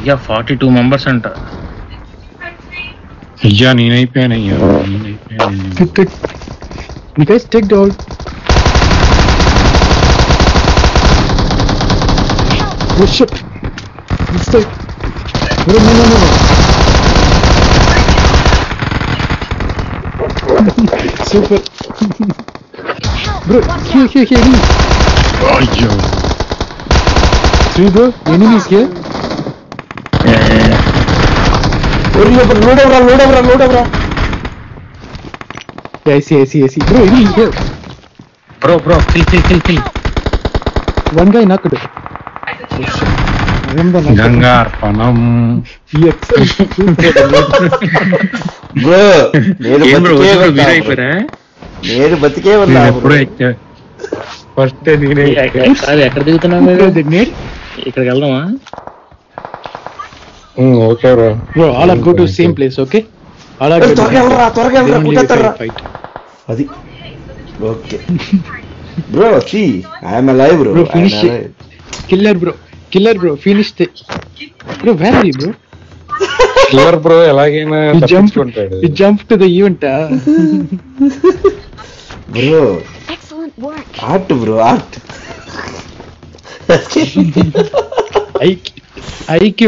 అయ్యా 42 మెంబర్స్ అంట. అయ్యా నేనైపోయాను అయ్యా. You guys take the all. Oh shit! Mistake. Bro, no. Super. Bro, here. అయ్యో See bro, enemies here. Load over. Yeah, I see. Bro, enemies here. Bro, kill. One guy knocked. గంగార్పణం. Bro నేను బతికే ఉన్నా first నేనే ఎక్కడ దిగుతున్నాం? ఇక్కడికి వెళ్దామా? Okay Bro, all are go to same place, okay? All are త్వరగా fight. అది okay bro. see I am alive bro. Bro, finish it. Killer bro, finish it. Bro, where are you bro? Killer bro ఎలాగైనా తప్పించుకుంటాడు. You jump to the event. Bro, excellent work. art bro, art. IQ.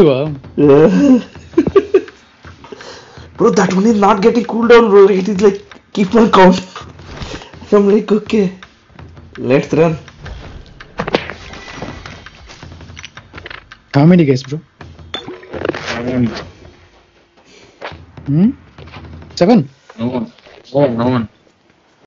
Bro, that one is not getting cool down bro. It is like keep on count. So I'm like okay, let's run. How many guys bro? 7? No one.